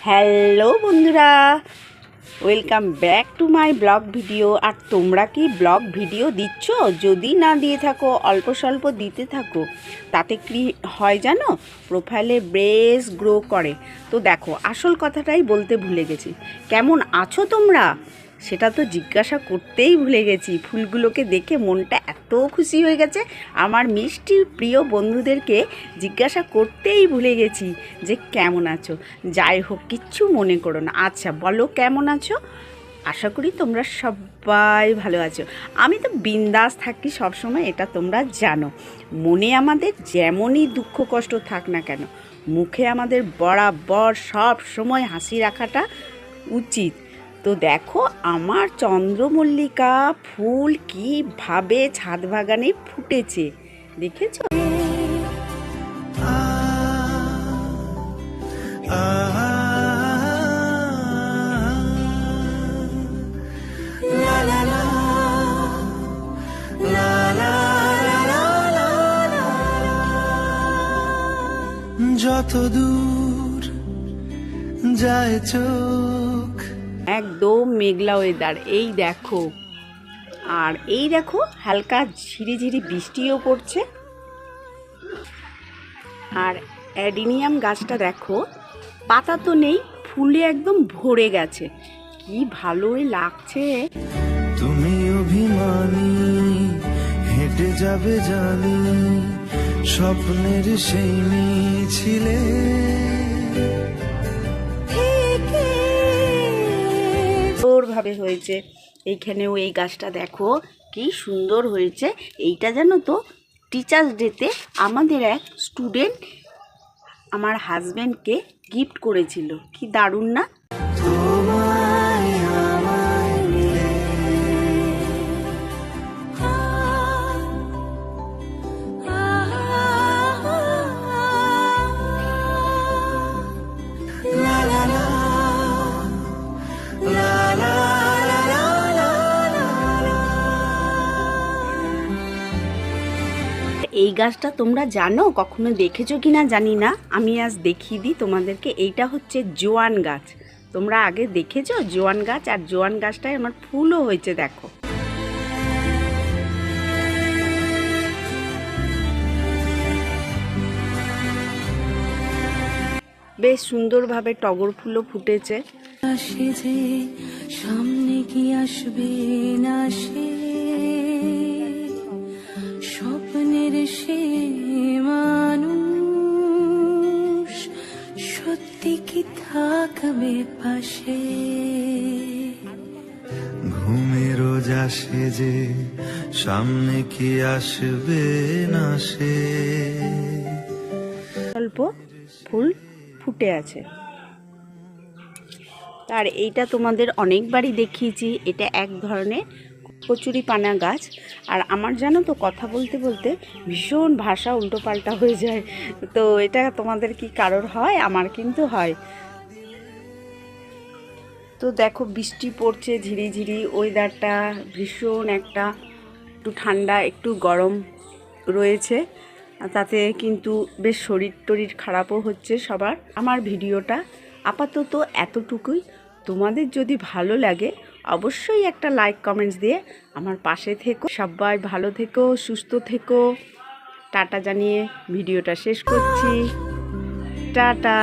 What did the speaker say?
Hello বন্ধুরা, welcome back to my blog video. আর তোমরা কি ব্লগ ভিডিও দিচ্ছ? যদি না দিয়ে থাকো, অল্প স্বল্প দিতে থাকো, তাতে কি হয় জানো? প্রোফাইলে বেশ গ্রো করে। তো দেখো, আসল কথাটাই বলতে ভুলে গেছি। কেমন আছো তোমরা সেটা তো জিজ্ঞাসা করতেই ভুলে গেছি। ফুলগুলোকে দেখে মনটা এত খুশি হয়ে গেছে, আমার মিষ্টি প্রিয় বন্ধুদেরকে জিজ্ঞাসা করতেই ভুলে গেছি যে কেমন আছো। যাই হোক, কিচ্ছু মনে করো না। আচ্ছা বলো, কেমন আছো? আশা করি তোমরা সবাই ভালো আছো। আমি তো বিন্দাস থাকি সবসময়, এটা তোমরা জানো। মনে আমাদের যেমনই দুঃখ কষ্ট থাক না কেন, মুখে আমাদের বরাবর সব সময় হাসি রাখাটা উচিত। তো দেখো, আমার চন্দ্রমল্লিকা ফুল কীভাবে ছাদ বাগানে ফুটেছে, দেখেছো? যত দূর যায় চোখ, একদম মেঘলা ওয়েদার। এই দেখো, আর এই দেখো হালকা ঝিরিঝিরি বৃষ্টিও পড়ছে। আর অ্যাডিনিয়াম গাছটা দেখো, পাতা তো নেই, ফুলে একদম ভরে গেছে, কি ভালোই লাগছে। তুমি অভিমানী হেঁটে যাবে জানি, স্বপ্নের সেই মিছিলে সুন্দরভাবে হয়েছে। এইখানেও এই গাছটা দেখো কি সুন্দর হয়েছে। এইটা জানো তো, টিচার্স ডেতে আমাদের এক স্টুডেন্ট আমার হাজব্যান্ডকে গিফট করেছিল। কি দারুণ না? এই গাছটা তোমরা জানো, কখনো দেখেছো কি না জানি না, আমি আজ দেখিয়ে দিই তোমাদেরকে। এইটা হচ্ছে জোয়ান গাছ। তোমরা আগে দেখেছো জোয়ান গাছ? আর জোয়ান গাছটায় আমার ফুলও হয়েছে, দেখো। বেশ সুন্দরভাবে টগর ফুলও ফুটেছে। আসে যে সামনে কি আসবে না, সে স্বপ্নের সে মানুষ সত্যি কি থাকবে পাশে? ঘুমে রোজ আসে যে সামনে কি আসবে না, সে অল্প ফুল ফুটে আছে। আর এইটা তোমাদের অনেকবারই দেখিয়েছি, এটা এক ধরনের কচুরি পানা গাছ। আর আমার জানো তো, কথা বলতে বলতে ভীষণ ভাষা উল্টোপাল্টা হয়ে যায়। তো এটা তোমাদের কি কারোর হয়? আমার কিন্তু হয়। তো দেখো, বৃষ্টি পড়ছে ঝিরিঝিরি, ওয়েদারটা ভীষণ একটা একটু ঠান্ডা একটু গরম রয়েছে। তাতে কিন্তু বেশ শরীর টরীর খারাপও হচ্ছে সবার। আমার ভিডিওটা আপাতত এতটুকুই। তোমাদের যদি ভালো লাগে অবশ্যই একটা লাইক কমেন্টস দিয়ে আমার পাশে থেকো। সবাই ভালো থেকো, সুস্থ থেকো। টাটা জানিয়ে ভিডিওটা শেষ করছি। টাটা।